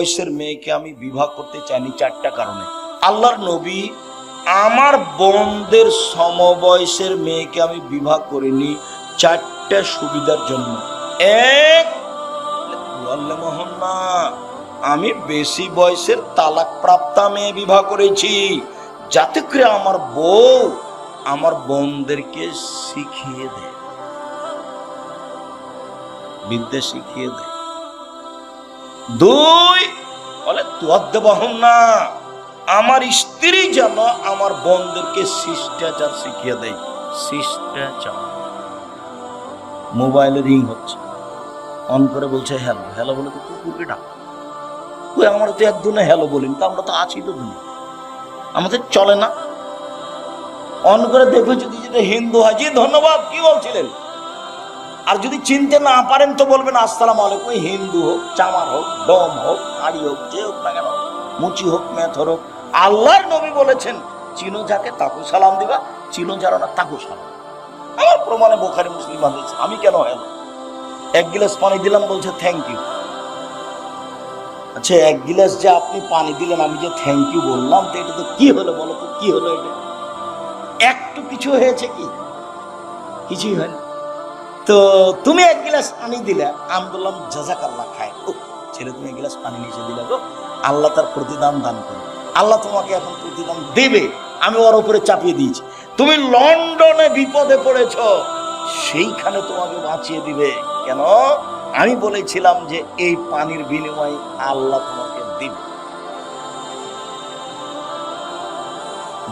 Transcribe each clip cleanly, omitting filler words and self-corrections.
বয়সের মেয়েকে আমি বিবাহ করতে চাইনি চারটা কারণে। আল্লাহর নবী আমার বোনদের সমবয়সের মেয়েকে আমি বিবাহ করিনি চারটা সুবিধার জন্য। এক, মোহন্না আমি বেশি বয়সের তালাক প্রাপ্তা মেয়ে বিবাহ করেছি, যাতে করে আমার বউ আমার বোনদেরকে শিখিয়ে দেয়, বিদ্যা শিখিয়ে দেয়। দুই, বলে তুয়াদ্দাবাহুন্না আমার স্ত্রী যেন আমার বোনদেরকে শিষ্টাচার শিখিয়ে দেয়। শিষ্টাচার। মোবাইলে রিং হচ্ছে, অন করে বলছে হ্যালো। হ্যালো বলে তো কুকুরকে ডাক। ওই আমরা তো একদিনে হ্যালো বলিনি, তো আমরা তো আছি তো দুনিয়া, আমাদের চলে না। অন করে দেখবে যদি যেটা হিন্দু হয়, জি ধন্যবাদ, কি বলছিলেন। আর যদি চিনতে না পারেন তো বলবেন আসসালামু আলাইকুম। হিন্দু হোক, চামার হোক, ডম হোক, আড়ি হোক, যে হোক না কেন, মুচি হোক, মেথর হোক, আল্লাহর নবী বলেছেন চিনো যাকে তাকে সালাম দিবা, চিনো যারা না তাকে সালাম। আমার প্রমাণে বুখারী মুসলিম হাদিস। আমি কেন হ্যালো? এক গিলাস পানি দিলাম, বলছে থ্যাংক ইউ। আচ্ছা, এক গিলাস যে আপনি পানি দিলেন, আমি যে থ্যাংক ইউ বললাম, তো এটা তো কি হলো বলো তো, কি হলো এটা? একটু কিছু হয়েছে কি? কিছুই হয়নি। তো তুমি এক গিলাস পানি দিলে, আমি বললাম জাযাকাল্লাহ খায়। ও ছেলে, তুমি এক গিলাস পানি নিচে দিলে গো, আল্লাহ তার প্রতিদান দান করে। আল্লাহ তোমাকে এখন প্রতিদান দেবে, আমি ওর উপরে চাপিয়ে দিয়েছি। তুমি লন্ডনে বিপদে পড়েছ, সেইখানে তোমাকে বাঁচিয়ে দিবে। কেন? আমি বলেছিলাম যে এই পানির বিনিময়ে আল্লাহ তোমাকে দিবে।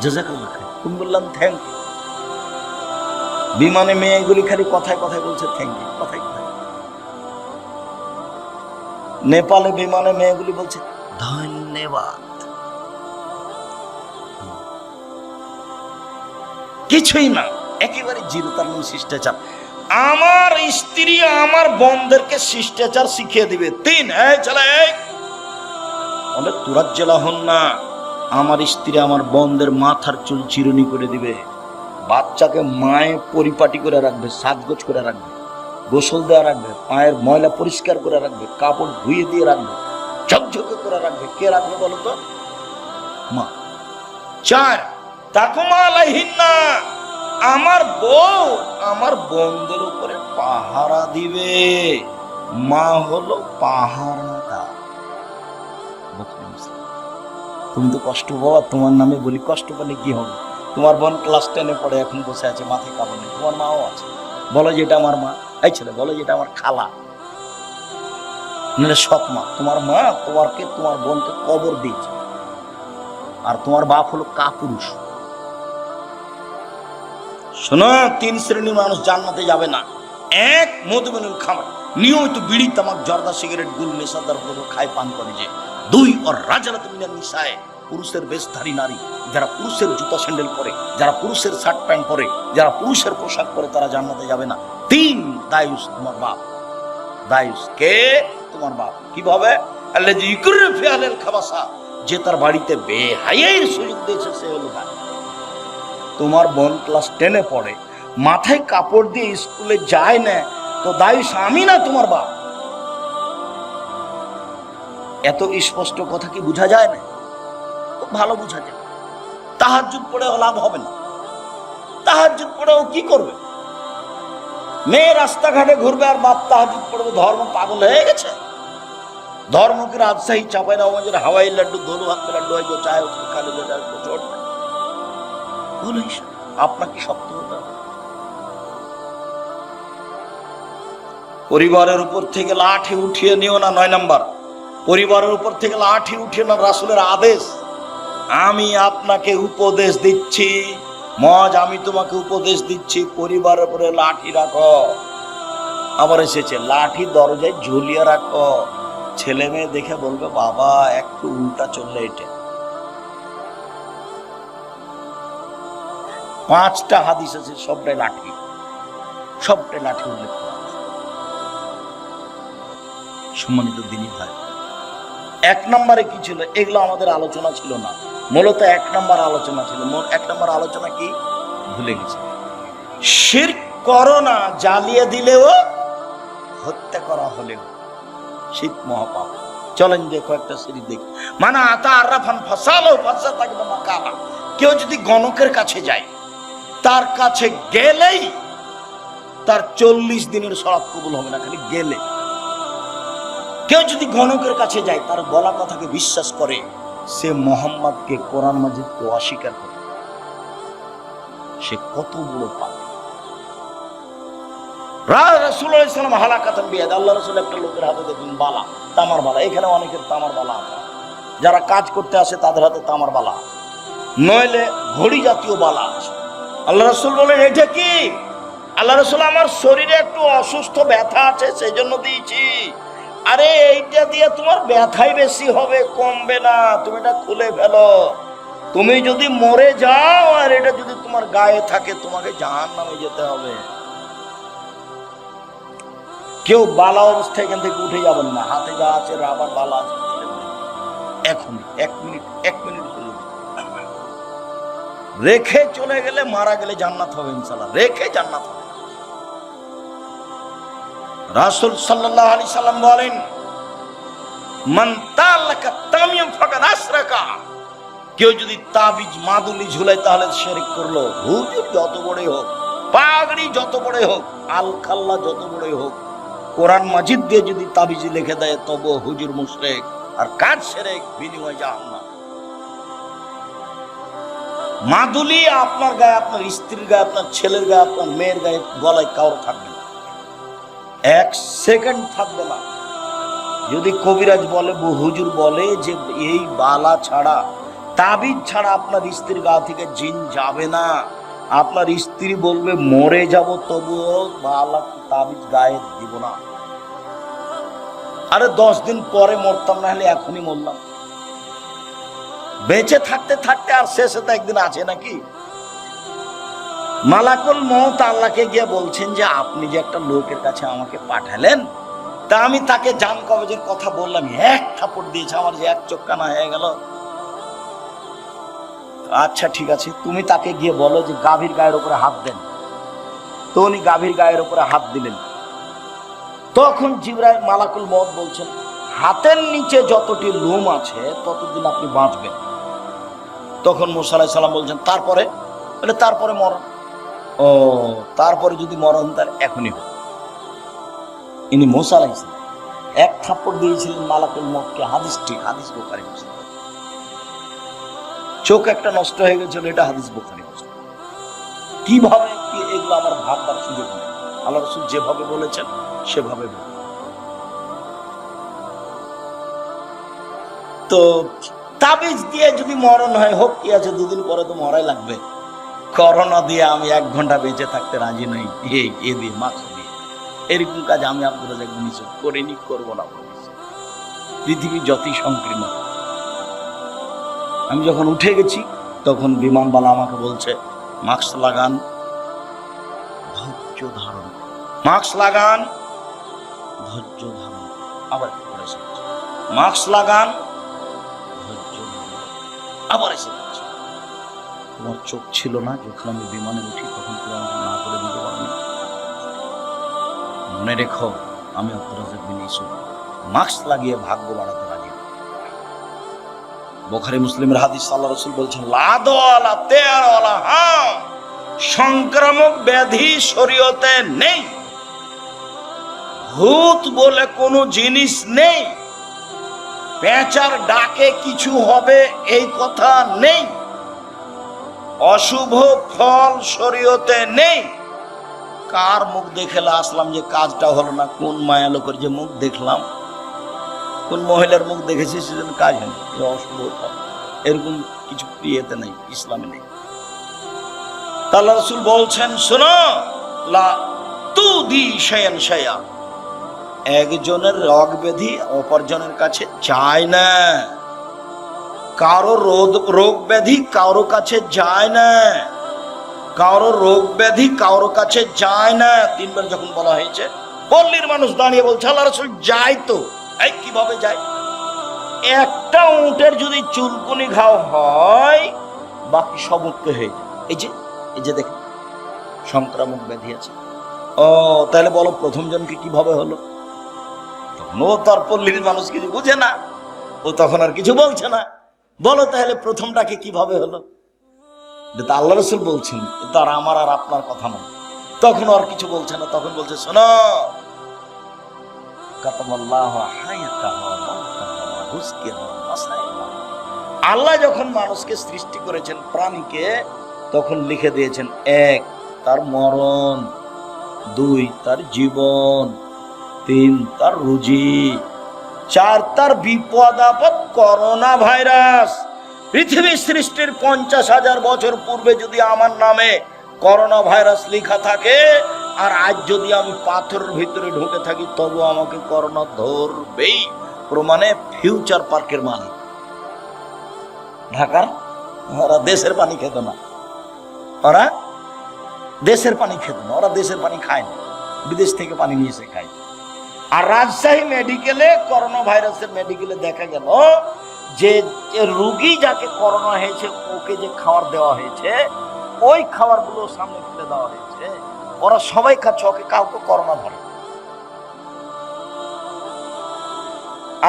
জাযাকাল্লাহ খায়। তুমি বললাম থ্যাংক ইউ। বিমানে মেয়েগুলি খালি কথায় কথায় বলছে থ্যাংক ইউ, কথায় কথায়। নেপালে বিমানে মেয়েগুলি বলছে ধন্যবাদ। কিছুই না, একেবারে জিরো। তার নাম শিষ্টাচার। আমার স্ত্রী আমার বোনদেরকে শিষ্টাচার শিখিয়ে দিবে। তিন, অনেক তুরাজ্জেলা হন না, আমার স্ত্রী আমার বোনদের মাথার চুল চিরুনি করে দিবে, বাচ্চাকে মায়ে পরিপাটি করে রাখবে, সাজগোজ করে রাখবে, গোসল দেওয়া রাখবে, পায়ের ময়লা পরিষ্কার করে রাখবে, কাপড় ধুয়ে দিয়ে রাখবে, ঝকঝকে করে রাখবে। কে রাখবে বলো তো? মা। চার, তাকুমা আলাইহিন্না আমার বউ আমার বোনদের উপরে পাহারা দিবে। মা হলো পাহারাদার। তুমি তো কষ্ট পাবা, তোমার নামে বলি, কষ্ট পেলে কি হবে? তোমার বোন ক্লাস 10-এ পড়ে, এখন বসে আছে, মাথায় কাপড় নেই। তোমার মাও আছে, বলো যে এটা আমার মা। এই ছেলে, বলো যে এটা আমার খালা, নাহলে সৎ মা। তোমার মা তোমার বোনকে কবর দিয়েছে, আর তোমার বাপ হলো কাপুরুষ। শোনো, 3 শ্রেণীর মানুষ জান্নাতে যাবে না। এক, মধুমেনুল খামার, নিয়মিত বিড়ি, তামাক, জর্দা, সিগারেট, গুল, নেশাদার দ্রব্য খায়, পান করে যে। 2, ওর রাজালাত মিনান নিসায়ে পুরুষের বেশধারী নারী, যারা পুরুষের জুতা স্যান্ডেল পরে, যারা পুরুষের শার্ট প্যান্ট পরে, যারা পুরুষের পোশাক পরে, তারা জান্নাতে যাবে না। 3, দায়ুস তোমার বাপ। দায়ুস কে? তোমার বাপ। কিভাবে? আল্লাযী ইকুরু ফি আহলিল খাবাসা, যে তার বাড়িতে বেহায়ার সুযোগ দিয়েছে, সে হলো দায়ুস। তোমার বোন ক্লাস 10-এ পড়ে, মাথায় কাপড় দিয়ে স্কুলে যায় না, তো দায়ুস আমি না তোমার বাপ। এত স্পষ্ট কথা কি বোঝা যায় না? খুব ভালো বোঝা যায়। তাহাজ্জুদ পড়েও লাভ হবে না। তাহাজ্জুদ পড়েও কি করবে? মেয়ে রাস্তাঘাটে ঘুরবে আর বাপ তাহাজ্জুদ পড়বে। ধর্ম পাগল হয়ে গেছে। ধর্ম কি রাজশাহী চাঁপাইনবাবগঞ্জের হাওয়াই লাড্ডু, ধনু হাত में लड्डू है जो चाहे उसको खा लो, जो चाहे उसको छोड़ दे। বলো আপনাকে শক্ত হতে হবে। পরিবারের উপর থেকে লাঠি উঠিয়ে নিও না। 9 নাম্বার, পরিবারের উপর থেকে লাঠি উঠিয়ে না, রাসূলের আদেশ। আমি আপনাকে উপদেশ দিচ্ছি, মজ আমি তোমাকে উপদেশ দিচ্ছি, পরিবারের উপরে লাঠি রাখো। আবার এসেছে লাঠি দরজায় ঝুলিয়ে রাখো। ছেলে মেয়ে দেখে বলবে বাবা একটু উল্টা চললে এটা। 5টা হাদিস আছে, সবটাই লাঠি, সবটাই লাঠি উল্লেখ করা আছে। সম্মানিত দিনী ভাই, 1 নম্বরে কি ছিল? এগুলো আমাদের আলোচনা ছিল না, মূলত 1 নম্বর আলোচনা ছিল। 1 নম্বর আলোচনা কি ভুলে গেছি। শিরক করো না, জ্বালিয়ে দিলেও, হত্যা করা হলেও শিরক মহাপাপ। চলেন দেখো একটা সিরিজ দেখি। মানে আতা আরাফান ফাসালো ফাসা থাকবে মাকালা। কেউ যদি গণকের কাছে যায়, তার কাছে গেলেই তার 40 দিনের সওয়াব কবুল হবে না, খালি গেলে। কেউ যদি গণকের কাছে যায়, তার বলা কথাকে বিশ্বাস করে, সে মোহাম্মদকে, কোরআন মাজিদকে অস্বীকার করে, সে কত বড় পাপী। রাসূলুল্লাহ সাল্লাল্লাহু আলাইহি ওয়াসাল্লাম হালাকাতান বিয়াদ, আল্লাহ রাসূল একটা লোকের হাতে দেখুন বালা, তামার বালা। এখানে অনেকের তামার বালা আছে, যারা কাজ করতে আসে তাদের হাতে তামার বালা আছে, নইলে ঘড়ি জাতীয় বালা আছে। আল্লাহ রাসূল বলেন এটা কি? আল্লাহ রাসূল, আমার শরীরে একটু অসুস্থ ব্যথা আছে, সেই জন্য দিয়েছি। আরে এইটা দিয়ে তোমার ব্যথাই বেশি হবে, কমবে না, তুমি এটা খুলে ফেলো। তুমি যদি মরে যাও আর এটা যদি তোমার গায়ে থাকে, তোমাকে জাহান্নামে যেতে হবে। কেউ বালা অবস্থায় এখান থেকে উঠে যাবেন না, হাতে যা আছে রাবার বালা আছে, এখন 1 মিনিট রেখে চলে গেলে, মারা গেলে জান্নাত হবে ইনশাআল্লাহ, রেখে জান্নাত হবে। রাসূল সাল্লাল্লাহু আলাইহি সাল্লাম বলেন, মান তালাকা তামিম ফাকাদ আশরাকা। কেউ যদি তাবিজ মাদুলি ঝুলায় তাহলে শিরক করলো। হুজুর যত বড়ই হোক, পাগড়ি যত বড়ই হোক, আলখাল্লা যত বড়ই হোক, কোরআন মাজিদ দিয়ে যদি তাবিজ লিখে দেয়, তবে হুজুর মুশরিক, আর কাজ শিরক, বিনিময় জাহান্নাম। মাদুলি আপনার গায়ে, আপনার স্ত্রীর গায়ে, আপনার ছেলের গায়ে, আপনার মেয়ের গায়ে, গলায় কাউর থাকবে না, 1 সেকেন্ড থাকবে না। যদি কবিরাজ বলে, হুজুর বলে যে এই বালা ছাড়া, তাবিজ ছাড়া আপনার স্ত্রীর গা থেকে জিন যাবে না, আপনার স্ত্রী বলবে মরে যাব, তবুও বালা তাবিজ গায়ে দিব না। আরে 10 দিন পরে মরতাম, না হলে এখনই মরলাম। বেঁচে থাকতে থাকতে আর শেষে তো একদিন আছে নাকি? মালাকুল মউত আল্লাহকে গিয়ে বলছেন যে আপনি যে একটা লোকের কাছে আমাকে পাঠালেন, তা আমি তাকে জান কবজের কথা বললাম, 1 থাপড় দিয়েছে, আমার যে 1 চোখ কানা হয়ে গেল। আচ্ছা ঠিক আছে, তুমি তাকে গিয়ে বলো যে গাভীর গায়ের উপরে হাত দেন। তো উনি গাভীর গায়ের উপরে হাত দিলেন। তখন জিবরাইল মালাকুল মউত বলছেন, হাতের নিচে যতটি লোম আছে ততদিন আপনি বাঁচবেন। তখন মুসা আলাইহিস সালাম বলছেন তারপরে? বলে তারপরে মরণ। ও, তারপরে যদি মরণ, তার এখনই হোক। ইনি মুসা আলাইহিস সালাম 1 থাপ্পড় দিয়েছিলেন মালাকুল মউতকে। হাদিস বুখারী মুসলিম। চোখ একটা নষ্ট হয়ে গেছিল, এটা হাদিস বুখারী মুসলিম। কিভাবে কি এগুলো আমার ভাববার সুযোগ নেই। আল্লাহ রাসূল যেভাবে বলেছেন সেভাবে বলেন। তো তাবিজ দিয়ে যদি মরণ হয়, হোক, কি আছে, 2 দিন পরে তো মরাই লাগবে। করোনা দিয়ে আমি 1 ঘন্টা বেঁচে থাকতে রাজি নই, এ দিয়ে মাছ দিয়ে। এরকম কাজ আমি আব্দুর রাজ্জাক বিন ইউসুফ করিনি, করবো না। পৃথিবী যতই সংকীর্ণ, আমি যখন উঠে গেছি তখন বিমানবালা আমাকে বলছে, মাস্ক লাগান, ধৈর্য ধারণ, মাস্ক লাগান, ধৈর্য ধারণ। আবার মাস্ক লাগান, ধৈর্য ধারণ। আবার এসে বলছে, তোমার চোখ ছিল না যখন আমি বিমানে উঠি, তখন তুমি আমাকে না করে দিতে পারোনি। মনে রেখো, আমি আব্দুর রাজ্জাক বিন ইউসুফ মাস্ক লাগিয়ে ভাগ্য বাড়াতে রাজি। বুখারী মুসলিমের হাদিস, আল্লাহ রাসূল বলছেন, লাদওয়ালা তেয়ারওয়ালা হাম, সংক্রামক ব্যাধি শরীয়তে নেই। ভূত বলে কোনো জিনিস নেই। পেঁচার ডাকে কিছু হবে এই কথা নেই। অশুভ ফল শরীয়তে নেই। কার মুখ দেখে আসলাম যে কাজটা হলো না? কোন মায়া লোকের যে মুখ দেখলাম, কোন মহিলার মুখ দেখেছি সেজন্য কাজ হয়নি, অশুভ ফল, এরকম কিছু ইয়েতে নেই, ইসলামে নেই। আল্লাহ রাসূল বলছেন, শোনো, লা তুদি শায়ান শায়া, একজনের রোগ ব্যাধি অপরজনের কাছে যায় না। কারো রোগ ব্যাধি কারো কাছে যায় না। কারো রোগ ব্যাধি কারো কাছে যায় না। 3 বার যখন বলা হয়েছে, পল্লীর মানুষ দাঁড়িয়ে বলছে, আল্লাহ রাসূল যায় তো। এই কিভাবে যায়? একটা উটের যদি চুলকুনি ঘাও হয়, বাকি সব মুক্ত হয়ে যায়। এই যে দেখেন, সংক্রামক ব্যাধি আছে। ও, তাহলে বলো প্রথম জনকে কিভাবে হলো? তখন ও তার পল্লীর মানুষ কিছু বুঝে না। ও তখন আর কিছু বলছে না। বলো তাহলে প্রথমটাকে কিভাবে হলো? এটা আল্লাহ রসুল বলছেন, এটা আর আমার আর আপনার কথা নয়। তখন আর কিছু বলছে না, তখন বলছে শোনো, আল্লাহ যখন মানুষকে সৃষ্টি করেছেন, প্রাণীকে, তখন লিখে দিয়েছেন 1 তার মরণ, 2 তার জীবন, 3 তার রুজি, 4 তার বিপদ আপদ করোনা ভাইরাস। পৃথিবী সৃষ্টির 50,000 বছর পূর্বে যদি আমার নামে করোনা ভাইরাস লেখা থাকে, আর আজ যদি আমি পাথরের ভিতরে ঢুকে থাকি, তবু আমাকে করোনা ধরবেই। প্রমাণে ফিউচার পার্কের মালিক ঢাকার, ওরা দেশের পানি খেত না, ওরা দেশের পানি খেত না, ওরা দেশের পানি খায় না, বিদেশ থেকে পানি নিয়ে এসে খায়। আর রাজশাহী মেডিকেলে, করোনা ভাইরাসের মেডিকেলে দেখা গেল যে রোগী যাকে করোনা হয়েছে, ওকে যে খাবার দেওয়া হয়েছে, ওই খাবারগুলো সামনে ফেলে দেওয়া হয়েছে, ওরা সবাই খাচ্ছে, ওকে কাউকে করোনা ধরে।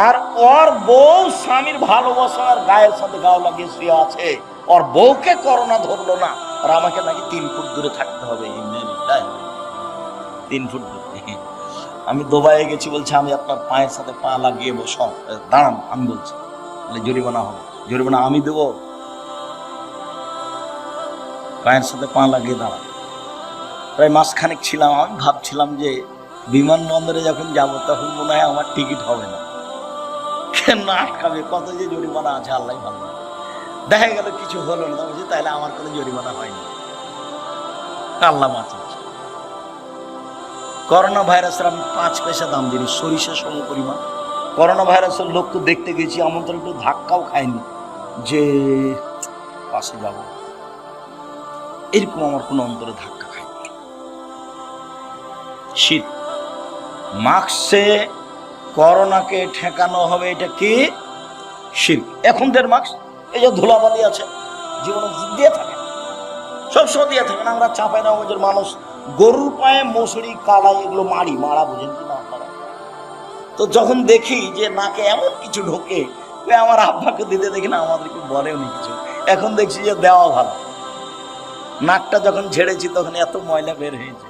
আর ওর বউ স্বামীর ভালোবাসার গায়ের সাথে গাও লাগিয়ে শুয়ে আছে, ওর বউকে করোনা ধরলো না, আর আমাকে নাকি 3 ফুট দূরে থাকতে হবে। 3 ফুট দূরে। আমি দুবাইয়ে গেছি, বলছে আমি আপনার পায়ের সাথে পা লাগিয়ে বসো, দাঁড়ান, আমি বলছি জরিমানা হবে। জরিমানা আমি দেবো? পায়ের সাথে পা লাগিয়ে দাঁড়ান। প্রায় মাসখানেক ছিলাম, আমি ভাবছিলাম যে বিমানবন্দরে যখন যাবো তখন মনে হয় আমার টিকিট হবে না, কেন আটকাবে, কত যে জরিমানা আছে আল্লাহ ভালো। দেখা গেল কিছু হলো না, বলছি তাহলে আমার কোনো জরিমানা হয়নি, আল্লাহ বাঁচাচ্ছে। করোনা ভাইরাসের আমি 5 পয়সা দাম দিই, সরিষা সম পরিমাণ। করোনা ভাইরাসের লোক তো দেখতে গেছি, এমন তো একটু ধাক্কাও খায়নি যে পাশে যাব, এরকম আমার কোনো অন্তরে ধাক্কা খায়নি। শীত মাস্কে করোনাকে ঠেকানো হবে, এটা কি শীত। এখন মাস্ক, এই যে ধুলাবালি আছে, জীবনে দিয়ে থাকে, সবসময় দিয়ে থাকে না। আমরা চাপাই না, আমাদের মানুষ গরুর পায়ে মশুরি, কালাই, এগুলো মারা বুঝেন কিনা আপনারা? তো যখন দেখি যে নাকে এমন কিছু ঢোকে, আমার আব্বাকে দিতে দেখি না, আমাদেরকে বলেও নি কিছু। এখন দেখছি যে দেওয়া ভালো। নাকটা যখন ঝেড়েছি তখন এত ময়লা বের হয়েছে।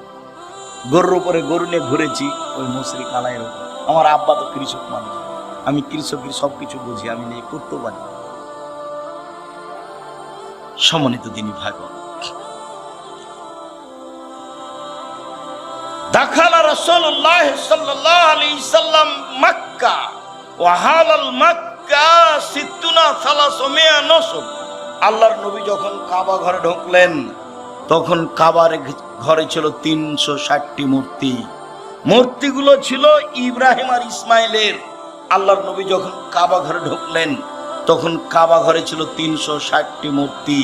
গরুর উপরে গরু নিয়ে ঘুরেছি, ওই মশুরি কালাইয়ের উপর। আমার আব্বা তো কৃষক মানুষ, আমি কৃষকের সবকিছু বুঝি, আমি নিয়ে করতে পারি। সম্মানিত দিনী ভাই বোন, দাখালা রাসূলুল্লাহ সাল্লাল্লাহু আলাইহি সাল্লাম মক্কা ওয়া হালাল মক্কা 360 নসব। আল্লাহর নবী যখন কাবা ঘরে ঢুকলেন, তখন কাবার ঘরে ছিল 360টি মূর্তি। মূর্তিগুলো ছিল ইব্রাহিম আর ইসমাইলের। আল্লাহর নবী যখন কাবা ঘরে ঢুকলেন, তখন কাবা ঘরে ছিল 360টি মূর্তি।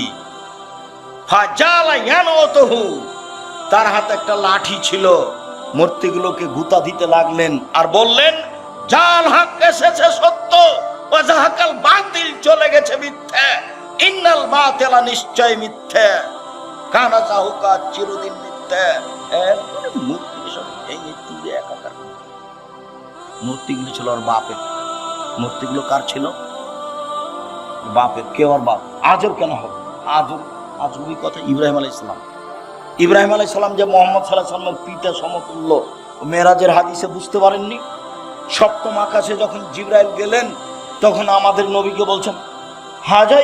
ফাজালা ইয়ানওয়াতুহু, তার হাতে একটা লাঠি ছিল, মূর্তিগুলোকে গুতা দিতে লাগলেন আর বললেন, জাল হক এসেছে সত্য, ওয়া যাহাকাল বাতিল চলে গেছে মিথ্যা, ইন্নাল বাতিলা নিশ্চয় মিথ্যা, কানা যাহুকা চিরদিন মিথ্যা। মূর্তি সব ভেঙে তুলে একাকার। মূর্তিগুলো ছিল ওর বাপের। মূর্তিগুলো কার ছিল? বাপের। কে ওর বাপ? আজর কেন হবে? আজরই কথা। ইব্রাহিম আলাইহিস সালাম, ইব্রাহিম আলাইহিস সালাম যে মুহাম্মদ সাল্লাল্লাহু আলাইহি ওয়াসাল্লামের পিতা সমতুল্য, মেরাজের হাদিসে বুঝতে পারেননি? সপ্তম আকাশে যখন জিবরাইল গেলেন, তখন আমাদের নবীকে বলছেন, হাজা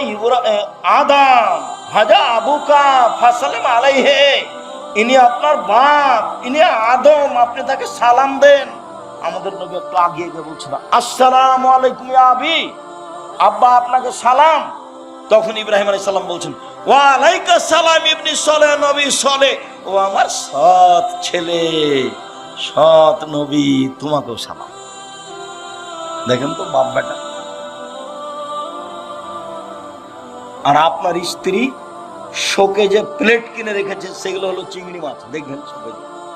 আদম, হাজা আবুকা ফাসালিম আলাইহি, ইনি আপনার বাপ, ইনি আদম, আপনি তাকে সালাম দেন। আমাদের নবী একটু আগিয়ে গিয়ে বলছিল, আসসালামু আলাইকুম ইয়া আবি, আব্বা আপনাকে সালাম। তখন ইব্রাহিম আলাইহিস সালাম বলছেন, ওয়া আলাইকা সালাম ইবনি সালেহ, নবী সালেহ, ও আমার সৎ ছেলে, সৎ নবী, তোমাকেও সালাম। দেখেন তো বাপ বেটা। আর আপনার স্ত্রী শোকে যে প্লেট কিনে রেখেছে, সেগুলো হলো চিংড়ি মাছ, দেখবেন শোকে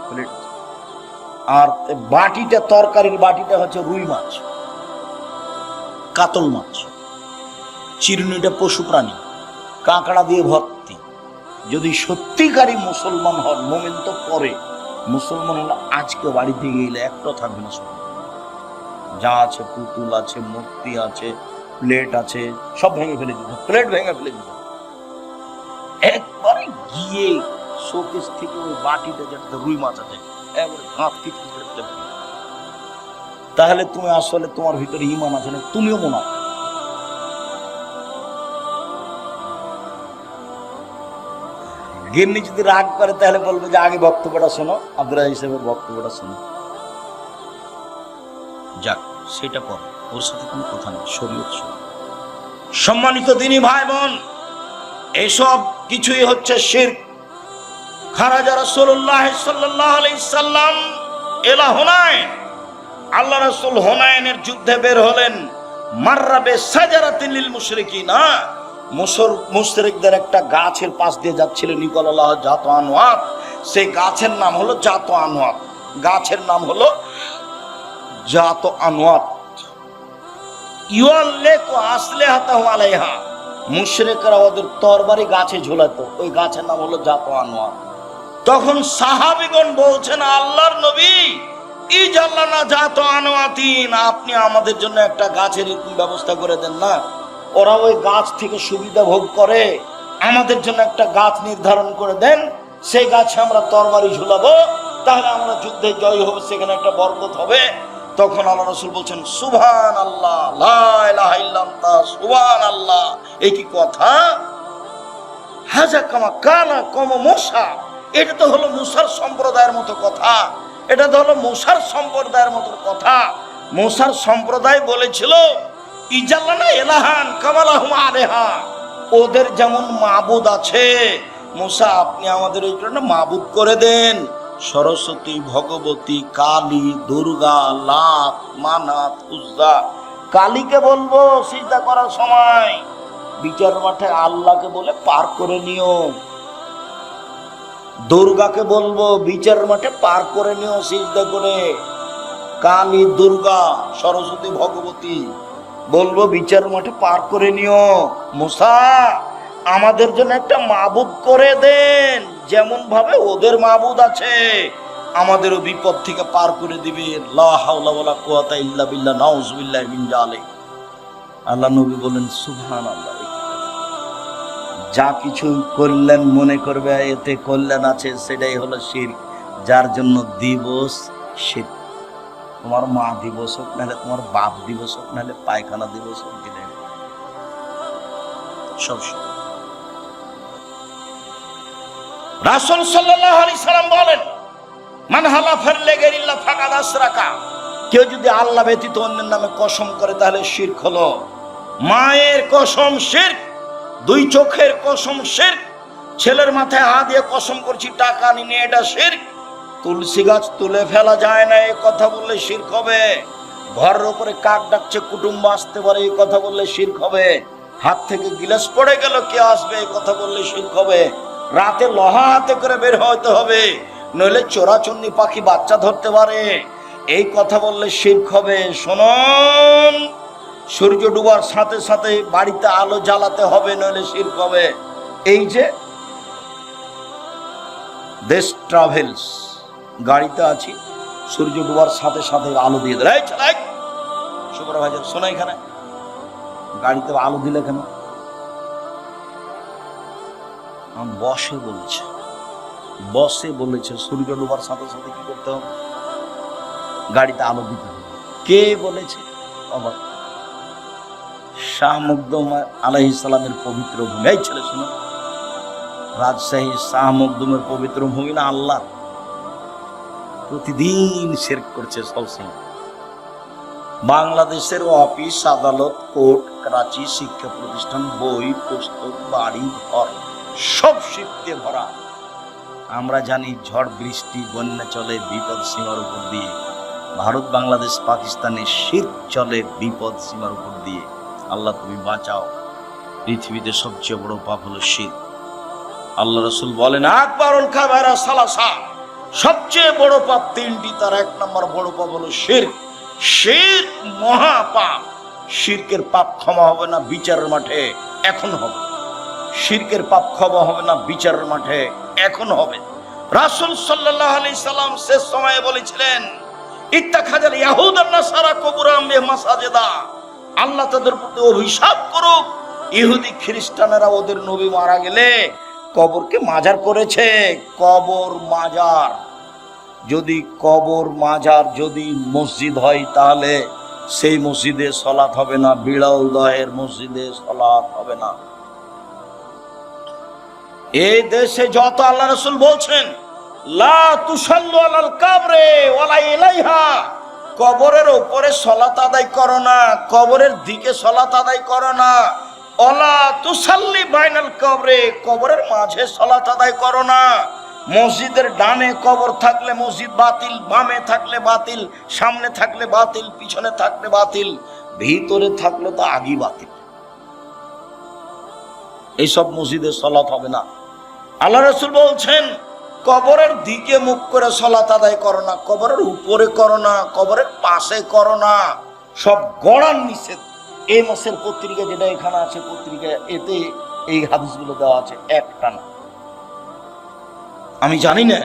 প্লেট। আর বাটিটা, তরকারির বাটিটা হচ্ছে রুই মাছ, কাতল মাছ। চিরুনিটা পশু প্রাণী, কাঁকড়া দিয়ে ভর্তি। যদি সত্যিকারী মুসলমান হন, মোমেন তো পরে, মুসলমান হলে আজকে বাড়িতে গেলে একটা থাকবে না, সব যা আছে, পুতুল আছে, মূর্তি আছে, প্লেট আছে, সব ভেঙে ফেলে দিত, প্লেট ভেঙে ফেলে দিত। একবারে গিয়ে শোকেস থেকে ওই বাটিটা যেটাতে রুই মাছ আছে একবারে হাত কিট করে ফেলে দিত। তাহলে তুমি আসলে তোমার ভিতরে ঈমান আছে না? তুমিও মনে হয় গিন্নি যদি রাগ করে তাহলে বলবে যে আগে বক্তব্যটা শোনো, আব্দুল রাজ্জাক সাহেবের বক্তব্যটা শোনো। যাক, সেটা পর, ওর সাথে কোনো কথা নেই, শরীয়ত শোনো। সম্মানিত দিনী ভাই বোন, এসব কিছুই হচ্ছে শিরক। খারাজা রাসূলুল্লাহ সাল্লাল্লাহু আলাইহি সাল্লাম ইলা হুনাইন, আল্লাহ রাসূল হুনাইনের যুদ্ধে বের হলেন। মাররাবে সাজারাতিন লিল মুশরিকিনা, মুশরিকদের একটা গাছের পাশ দিয়ে যাচ্ছিলেন নিকলাল্লাহ জাত আনওয়াত। সেই গাছের নাম হলো জাত আনওয়াত, গাছের নাম হলো জাত আনওয়াত। ইউআল্লিকু আসলিহাতাহু আলাইহা, মুশরিকরা ওদের তরবারি গাছে ঝুলাতো, ওই গাছের নাম হলো জাত আনওয়াত। তখন সাহাবীগণ বলছেন, আল্লাহর নবী, ইজাল্লানা জাত আনওয়াতিন, আপনি আমাদের জন্য একটা গাছের ব্যবস্থা করে দেন না। ওরা ওই গাছ থেকে সুবিধা ভোগ করে, আমাদের জন্য একটা গাছ নির্ধারণ করে দেন, সেই গাছে আমরা তরবারি ঝুলাবো, তাহলে আমরা যুদ্ধে জয় হবে, সেখানে একটা বরকত হবে। তখন আল্লাহ রাসূল বলছেন, সুবহানাল্লাহ, লা ইলাহা ইল্লাল্লাহ, সুবহানাল্লাহ। এই কি কথা? হাজা কামা কানা কম মুসা, এটা তো হলো মুসার সম্প্রদায়ের মতো কথা, এটা তো হলো মুসার সম্প্রদায়ের মতো কথা। মুসার সম্প্রদায় বলেছিল, ইজাল্লানা ইলাহান কামালাহুম আলাইহা, ওদের যেমন মাবুদ আছে, মুসা আপনি আমাদের এই জন্য মাবুদ করে দেন। সরস্বতী, ভগবতী, কালী, দুর্গা, লাত, মানাত, উজ্জা। কালীকে বলবো সিজদা করার সময় বিচার মাঠে আল্লাহকে বলে পার করে নিও। দুর্গাকে বলবো বিচার মাঠে পার করে নিও সিজদা করে। কালী, দুর্গা, সরস্বতী, ভগবতী বলবো বিচার মাঠে পার করে নিও। মুসা আমাদের জন্য একটা মাবুদ করে দেন, যেমন ভাবে ওদের মাবুদ আছে, আমাদেরও বিপদ থেকে পার করে দিবে। লা হাওলা ওয়ালা কুওয়াতা ইল্লা বিল্লাহ, নাউযুবিল্লাহি মিন যালিক। আল্লাহ নবী বলেন, সুবহানাল্লাহ। যা কিছু করলেন মনে করবে এতে কল্যাণ আছে, সেটাই হলো শিরক। যার জন্য দিবস শিরক, তোমার মা দিবস হোক, নাহলে তোমার বাপ দিবস হোক, নাহলে পায়খানা দিবস হোক, দিলে সব রাসূল সাল্লাল্লাহু আলাইহি সাল্লাম বলেন, মান হালাফা লিগাইরিল্লাহ ফাকাদ আশরাকা, কেউ যদি আল্লাহ ব্যতীত অন্যের নামে কসম করে তাহলে শিরক হলো। মায়ের কসম শিরক, দুই চোখের কসম শিরক, ছেলের মাথায় হাত দিয়ে কসম করছি টাকা নিয়ে, এটা শিরক। তুলসী গাছ তুলে ফেলা যায় না, এই কথা বললে শিরক হবে। ঘরের উপরে কাক ডাকছে, কুটুম্ব আসতে পারে, এই কথা বললে শিরক হবে। হাত থেকে গিলাস পড়ে গেল, কে আসবে, এই কথা বললে শিরক হবে। রাতে লোহা হাতে করে বের হইতে হবে, নইলে চোরাচুন্নি পাখি বাচ্চা ধরতে পারে, এই কথা বললে শিরক হবে। শুনুন, সূর্য ডুবার সাথে সাথে বাড়িতে আলো জ্বালাতে হবে, নইলে শিরক হবে। এই যে দেশ ট্রাভেলস, গাড়িতে আছি, সূর্য ডুবার সাথে সাথে আলো দিয়ে দেয়, সুপারভাইজার শোনা, এখানে গাড়িতে আলো দিলে কেন? বসে বলেছে, বসে বলেছে সূর্য ডুবার সাথে সাথে কি করতে হবে? গাড়িতে আলো দিতে হবে। কে বলেছে? অবাক। শাহ মখদুম আলাইহিস সালামের পবিত্র ভূমি। এই ছেলে শোনো, রাজশাহী শাহ মখদুমের পবিত্র ভূমি না আল্লাহ? প্রতিদিন শিরক করছে সবসময়। বাংলাদেশের অফিস, আদালত, কোর্ট, করাচি, শিক্ষা প্রতিষ্ঠান, বই, পুস্তক, বাড়ি, ঘর সব শিরকে ভরা। আমরা জানি ঝড় বৃষ্টি বন্যা চলে বিপদ সীমার উপর দিয়ে, ভারত বাংলাদেশ পাকিস্তানে শিরক চলে বিপদ সীমার উপর দিয়ে। আল্লাহ তুমি বাঁচাও। পৃথিবীতে সবচেয়ে বড় পাপ হলো শিরক। আল্লাহ রাসূল বলেন, আকবারুল কাবায়রা সালাসা, সবচেয়ে বড় পাপ তিনটি, তার এক নম্বর বড় পাপ হলো শিরক। শিরক মহা পাপ। শিরকের পাপ ক্ষমা হবে না বিচারের মাঠে, এখন হবে। শিরকের পাপ ক্ষমা হবে না বিচারের মাঠে, এখন হবে। রাসূল সাল্লাল্লাহু আলাইহি সাল্লাম শেষ সময়ে বলেছিলেন, ইত্তাখাযাল ইয়াহুদ আন নাসারা কুবুর আম্বিয়া মাসাজিদা, আল্লাহ তাদের প্রতি অভিশাপ করুক, ইহুদি খ্রিস্টানেরা ওদের নবী মারা গেলে কবরকে মাজার করেছে। কবর মাজার, যদি কবর মাজার যদি মসজিদ হয় তাহলে সেই মসজিদে সালাত হবে না, বিড়ালদহের মসজিদে সালাত হবে না। এই দেশে যত আল্লাহ রাসূল বলছেন লা তুসাল্লু আলাল কাবরে ওয়ালা ইলাইহা, কবরের উপরে সালাত আদায় করো না, কবরের দিকে সালাত আদায় করো না। ওয়ালা তুসাল্লি বাইনাল কবরে, কবরের মাঝে সালাত আদায় করো না। মসজিদের ডানে কবর থাকলে মসজিদ বাতিল, বামে থাকলে বাতিল, সামনে থাকলে বাতিল, পিছনে থাকলে বাতিল, ভিতরে থাকলে তো আগেই বাতিল। এইসব মসজিদে সালাত হবে না। আল্লাহ রাসূল বলছেন কবরের দিকে মুখ করে সালাত আদায় করো না, কবরের উপরে করো না, কবরের পাশে করো না, সব গড়ার নিষেধ। এই মাসের পত্রিকা যেটা এখানে আছে পত্রিকা, এতে এই হাদিসগুলো দেওয়া আছে একটা না। আমি জানি না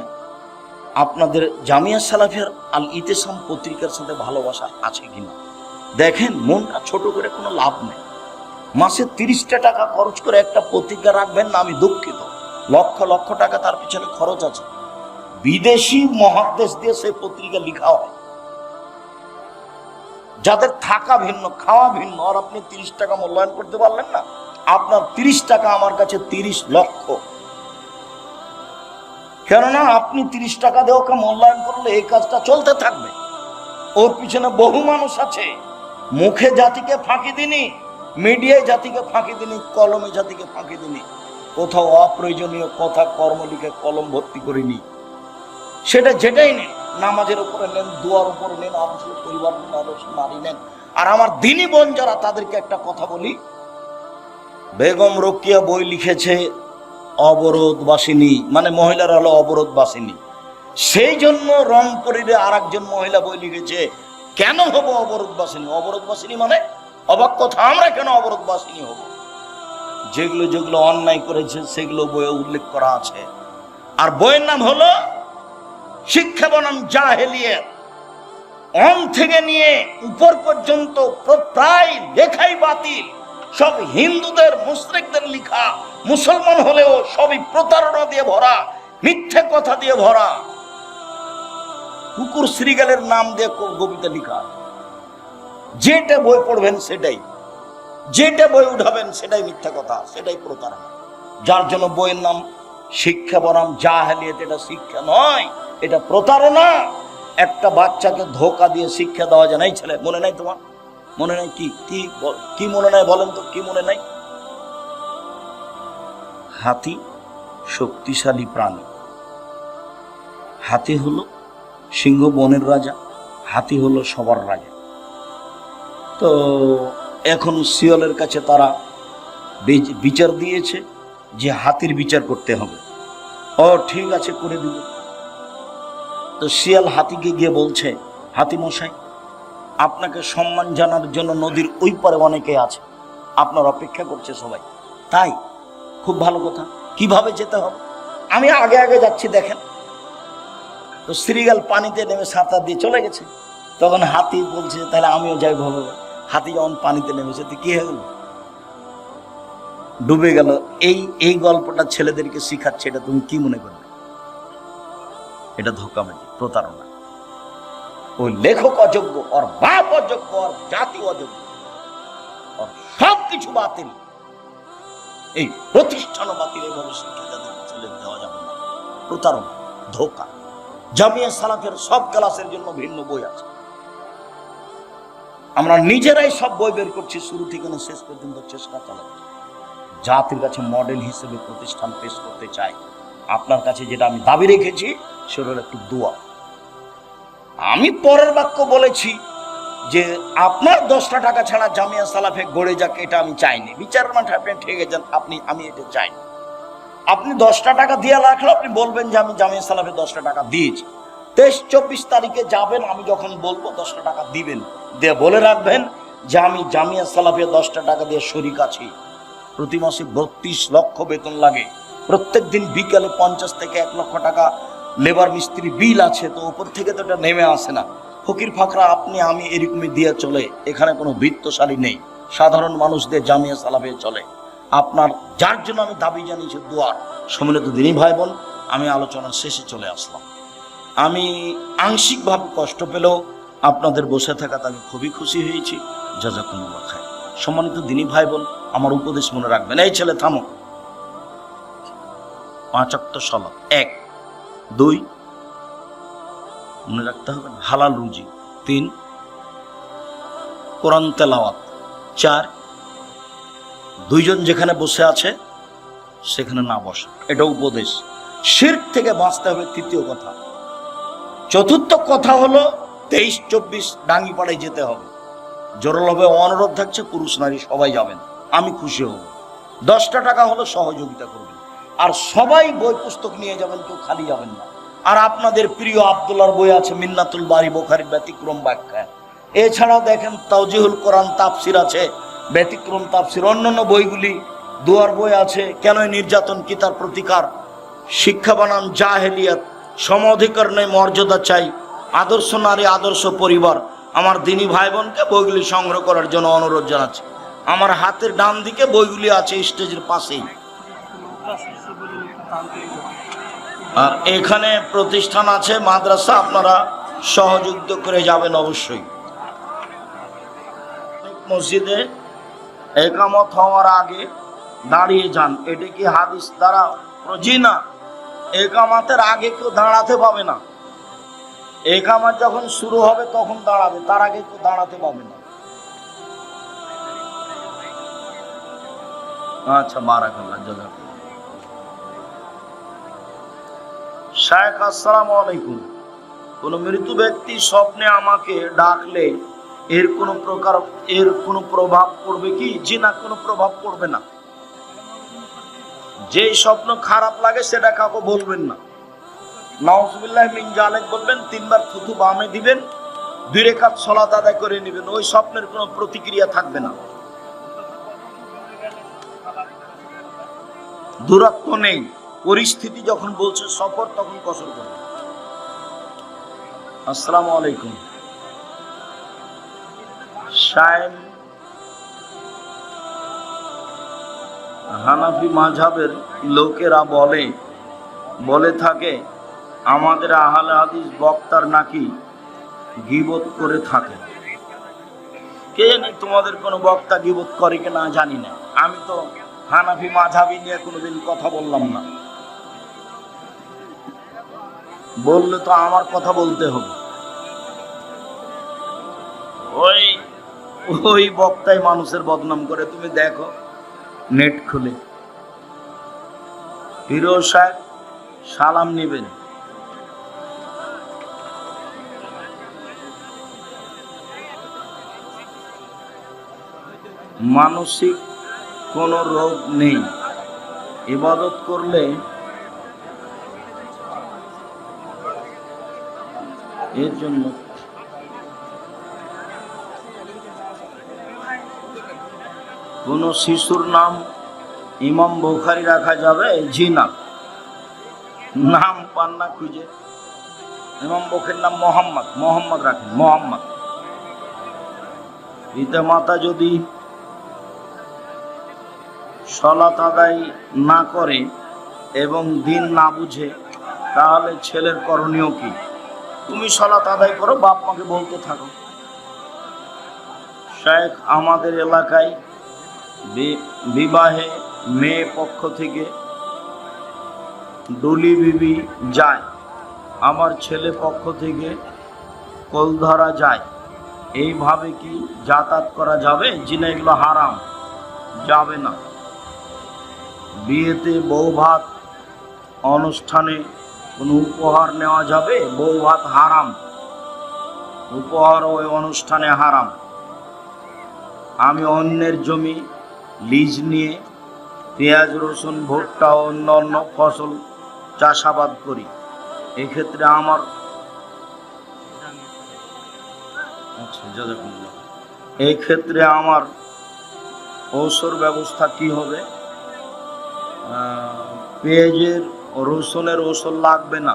আপনাদের জামিয়া সালাফিয়ার আল ইতিসাম পত্রিকার সাথে ভালোবাসা আছে কিনা। দেখেন, মনটা ছোট করে কোনো লাভ নেই। মাসে 30টা টাকা খরচ করে একটা পত্রিকা রাখবেন না, আমি দুঃখিত। লক্ষ লক্ষ টাকা তার পিছনে খরচ আছে। বিদেশি মহাদেশ দিয়ে সেই পত্রিকা লিখা হয়, যাদের থাকা ভিন্ন, খাওয়া ভিন্ন, আর আপনি 30 টাকা মূল্যায়ন করতে পারলেন না। আপনার 30 টাকা আমার কাছে 30 লক্ষ। কেননা আপনি 30 টাকা দিয়ে ওকে মূল্যায়ন করলে এই কাজটা চলতে থাকবে। ওর পিছনে বহু মানুষ আছে। মুখে জাতিকে ফাঁকি দিনি, মিডিয়ায় জাতিকে ফাঁকি দিনি, কলমে জাতিকে ফাঁকি দিনি। কোথাও অপ্রয়োজনীয় কথা কর্ম লিখে কলম ভর্তি করিনি। সেটা যেটাই নেন, নামাজের উপরে নেন, দোয়ার উপরে নেন, আদর্শ পরিবার নেন, আদর্শ নারী নেন। আর আমার দিনী বোন যারা, তাদেরকে একটা কথা বলি, বেগম রোকেয়া বই লিখেছে অবরোধবাসিনী, মানে মহিলারা হলো অবরোধবাসিনী। সেই জন্য রংপুরের আর একজন মহিলা বই লিখেছে কেন হব অবরোধবাসিনী। অবরোধবাসিনী মানে অবাক কথা, আমরা কেন অবরোধবাসিনী হব? যেগুলো যেগুলো অন্যায় করেছে সেগুলো বইয়ে উল্লেখ করা আছে। আর বইয়ের নাম হলো শিক্ষা বনাম জাহেলিয়াত। অন থেকে নিয়ে উপর পর্যন্ত প্রায় লেখাই বাতিল, সব হিন্দুদের মুশরিকদের লেখা। মুসলমান হলেও সবই প্রতারণা দিয়ে ভরা, মিথ্যে কথা দিয়ে ভরা। কুকুর শ্রীগালের নাম দিয়ে কবিতা লেখা। যেটা বই পড়বেন সেটাই, যেটা বই উঠাবেন সেটাই মিথ্যা কথা, সেটাই প্রতারণা। যার জন্য বইয়ের নাম শিক্ষা বনাম জাহেলিয়াত। এটা শিক্ষা নয়, এটা প্রতারণা। একটা বাচ্চাকে ধোকা দিয়ে শিক্ষা দেওয়া যায় না। এই ছেলে, মনে নাই তোমার? মনে নাই? কি কি কি মনে নাই বলেন তো, কি মনে নাই? হাতি শক্তিশালী প্রাণী। হাতি হলো সিংহ বনের রাজা, হাতি হলো সবার রাজা। তো এখন শিয়ালের কাছে তারা বিচার দিয়েছে যে হাতির বিচার করতে হবে। ও ঠিক আছে, করে দিব। তো শিয়াল হাতিকে গিয়ে বলছে, হাতি মশাই, আপনাকে সম্মান জানার জন্য নদীর ওই পারে অনেকে আছে, আপনার অপেক্ষা করছে সবাই। তাই খুব ভালো কথা, কিভাবে যেতে হবে? আমি আগে আগে যাচ্ছি, দেখেন। তো শ্রীগাল পানিতে নেমে সাঁতার দিয়ে চলে গেছে। তখন হাতি বলছে, তাহলে আমিও যাই ভাবো। হাতি যখন পানিতে নেমেছে তো কি হলো? ডুবে গেল। এই গল্পটা ছেলেদেরকে শিখাচ্ছে, এটা তুমি কি মনে করবে? এটা ধোঁকাবাজি, প্রতারণা। ওই লেখক অযোগ্য, ওর বাপ অযোগ্য, ওর জাতি অযোগ্য, ওর সবকিছু বাতিল। এই প্রতিষ্ঠানও বাতিল। এইভাবে শিক্ষা যাদেরকে ছেলে দেওয়া যাবে না। প্রতারণা, ধোঁকা। জামিয়া সালাফের সব ক্লাসের জন্য ভিন্ন বই আছে। আমরা নিজেরাই সব বই বের করছি, শুরু থেকে শেষ পর্যন্ত চেষ্টা চালাচ্ছি। জাতির কাছে মডেল হিসেবে প্রতিষ্ঠান পেশ করতে চাই। আপনার কাছে যেটা আমি দাবি রেখেছি সেটা হলো একটু দোয়া। আমি পরের বাক্য বলেছি যে আপনার 10টা টাকা ছাড়া জামিয়া সালাফে গড়ে যাক, এটা আমি চাইনি। বিচারের মাঠে আপনি ঠেকে যান, আমি এটা চাইনি। আপনি 10টা টাকা দিয়ে রাখলে আপনি বলবেন যে আমি জামিয়া সালাফে 10টা টাকা দিয়েছি। 23-24 তারিখে যাবেন, আমি যখন বলবো 10টা টাকা দিবেন, দিয়ে বলে রাখবেন যে আমি জামিয়া সালাফে 10টা টাকা দিয়ে শরিক আছি। প্রতি মাসে 32 লক্ষ বেতন লাগে। প্রত্যেক দিন বিকালে 50 থেকে 1 লক্ষ টাকা লেবার মিস্ত্রি বিল আছে। তো উপর থেকে তো এটা নেমে আসে না। ফকির ফাকরা আপনি আমি এরকমই দিয়ে চলে, এখানে কোনো বৃত্তশালী নেই, সাধারণ মানুষদের জামিয়া সালাফে চলে। আপনার যার জন্য আমি দাবি জানিয়েছি দোয়ার। সম্মিলিত দিনী ভাই বোন, আমি আলোচনার শেষে চলে আসলাম। আমি আংশিকভাবে কষ্ট পেলেও আপনাদের বসে থাকাতে আমি খুবই খুশি হয়েছি। জাযাকুমুল্লাহ খায়। সম্মানিত দিনী ভাই বোন, আমার উপদেশ মনে রাখবেন। এই ছেলে থামো। 5 ওয়াক্ত সালাত, 1 2 মনে রাখতে হবে, হালাল রুজি, 3 কোরআন তেলাওয়াত, 4 দুইজন যেখানে বসে আছে সেখানে না বসা, এটা উপদেশ। শিরক থেকে বাঁচতে হবে, তৃতীয় কথা। চতুর্থ কথা হলো 23-24 ডাঙ্গিপাড়ায় যেতে হবে। জোরালোভাবে অনুরোধ থাকছে, পুরুষ নারী সবাই যাবেন, আমি খুশি হব। 10টা টাকা হলো সহযোগিতা করবেন। আর সবাই বই পুস্তক নিয়ে যাবেন, কেউ খালি যাবেন না। আর আপনাদের প্রিয় আব্দুল্লাহর বই আছে মিন্নাতুল বারি, বুখারীর ব্যতিক্রম ব্যাখ্যা। এছাড়াও দেখেন তাওজিহুল কোরআন তাফসির আছে, ব্যতিক্রম তাফসির, অন্যান্য বইগুলি, দুয়ার বই আছে, কেন নির্যাতন কি তার প্রতিকার, শিক্ষা বানান জাহেলিয়াত, সম অধিকার নেই মর্যাদা চাই, আদর্শ নারী আদর্শ পরিবার। আমার দিনী ভাই বোনকে বইগুলি সংগ্রহ করার জন্য অনুরোধ জানাচ্ছি। আমার হাতের ডান দিকে বইগুলি আছে, স্টেজের পাশেই। আর এখানে প্রতিষ্ঠান আছে, মাদ্রাসা, আপনারা সহযোগিতা করে যাবেন অবশ্যই। মসজিদে একামত হওয়ার আগে দাঁড়িয়ে যান, এটা কি হাদিস দ্বারা? জি না, একামাতের আগে কেউ দাঁড়াতে পাবে না। একামত যখন শুরু হবে তখন দাঁড়াবে, তার আগে কেউ দাঁড়াতে পাবে না। আচ্ছা, বারাকাল্লাহ, জাযাকাল্লাহ। শায়েখ, আসসালামু আলাইকুম। কোন মৃত ব্যক্তি স্বপ্নে আমাকে ডাকলে এর কোনো প্রভাব পড়বে কি? জি না, কোনো প্রভাব পড়বে না। যে স্বপ্ন খারাপ লাগে সেটা কাউকে বলবেন না। নাউজুবিল্লাহ মিন জালিক বলবেন, 3 বার থুতু বামে দিবেন, 2 রাকাত সালাত আদায় করে নেবেন। ওই স্বপ্নের কোনো প্রতিক্রিয়া থাকবে না, দূরত্ব নেই। পরিস্থিতি যখন বলছে সফর, তখন কসর করবে। আসসালামু আলাইকুম। শায়েম, হানাফি মাযহাবের লোকেরা বলে থাকে আমাদের আহলে হাদিস বক্তার নাকি গীবত করে থাকে। কে জানে তোমাদের কোনো বক্তা গীবত করে কিনা জানি না। আমি তো হানাফি মাযহাবি নিয়ে কোনোদিন কথা বললাম না। বললে তো আমার কথা বলতে হবে। ওই বক্তাই মানুষের বদনাম করে, তুমি দেখো নেট খুলে। হিরো সাহেব, সালাম নেবেন। মানসিক কোনো রোগ নেই, ইবাদত করলে এর জন্য কোন শিশুর নাম ইমাম বুখারী রাখা যাবে? জি না, নাম পান না খুঁজে। ইমাম বুখারীর নাম মোহাম্মদ রাখেন, মোহাম্মদ। পিতা মাতা যদি সালাত আদায় না করে এবং দিন না বুঝে, তাহলে ছেলের করণীয় কি? তুমি সালাত আদায় করো, বাপ মাকে বলতে থাকো। শায়েখ, আমাদের এলাকায় বিবাহে মেয়ে পক্ষ থেকে ডলি বিবি যায়, আমার ছেলে পক্ষ থেকে কলধরা যায়। এইভাবে কি যাতায়াত করা যাবে? জি না, এগুলো হারাম, যাবে না। বিয়েতে বউ ভাত অনুষ্ঠানে কোনো উপহার নেওয়া যাবে? বউ ভাত হারাম, উপহার ওই অনুষ্ঠানে হারাম। আমি অন্যের জমি লিজ নিয়ে পেঁয়াজ, রসুন, ভুট্টা ও অন্যান্য ফসল চাষাবাদ করি। এক্ষেত্রে আমার ঔষধ ব্যবস্থা কি হবে? পেঁয়াজের, রসুনের ঔষধ লাগবে না,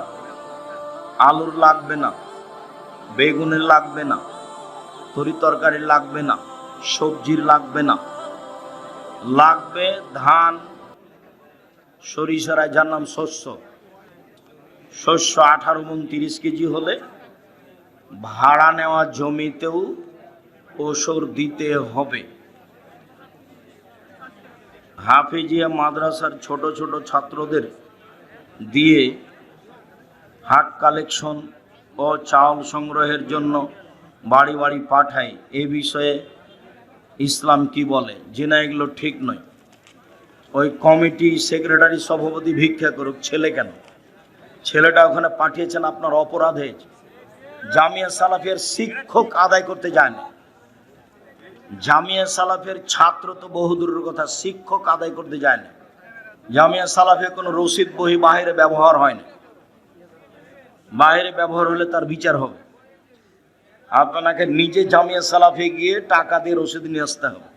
আলুর লাগবে না, বেগুনের লাগবে না, তরি তরকারির লাগবে না, সবজির লাগবে না, লাগবে ধান, সরিষার যার নাম শস্য। শস্য 18 মণ 30 কেজি হলে ভাড়া নেওয়া জমিতেও ওসর দিতে হবে। হাফেজিয়া মাদ্রাসার ছোট ছোট ছাত্রদের দিয়ে হাট কালেকশন ও চাউল সংগ্রহের জন্য বাড়ি বাড়ি পাঠায়। এ বিষয়ে ইসলাম কি বলে? যে না, এগুলো ঠিক নয়। ওই কমিটি সেক্রেটারি সভাপতি ভিক্ষা করুক, ছেলে কেন? ছেলেটা ওখানে পাঠিয়েছেন আপনার অপরাধ হয়েছে। জামিয়া সালাফিয়ার শিক্ষক আদায় করতে যায় না, জামিয়া সালাফিয়ার ছাত্র তো বহুদূরের কথা, শিক্ষক আদায় করতে যায় না। জামিয়া সালাফিয়া কোনো রসিদ বহি বাইরে ব্যবহার হয় না, বাইরে ব্যবহার হলে তার বিচার হবে। আপনাকে নিজে জামিয়া সালাফিয়া গিয়ে টাকা দিয়ে রসিদ নিয়ে আসতে হবে।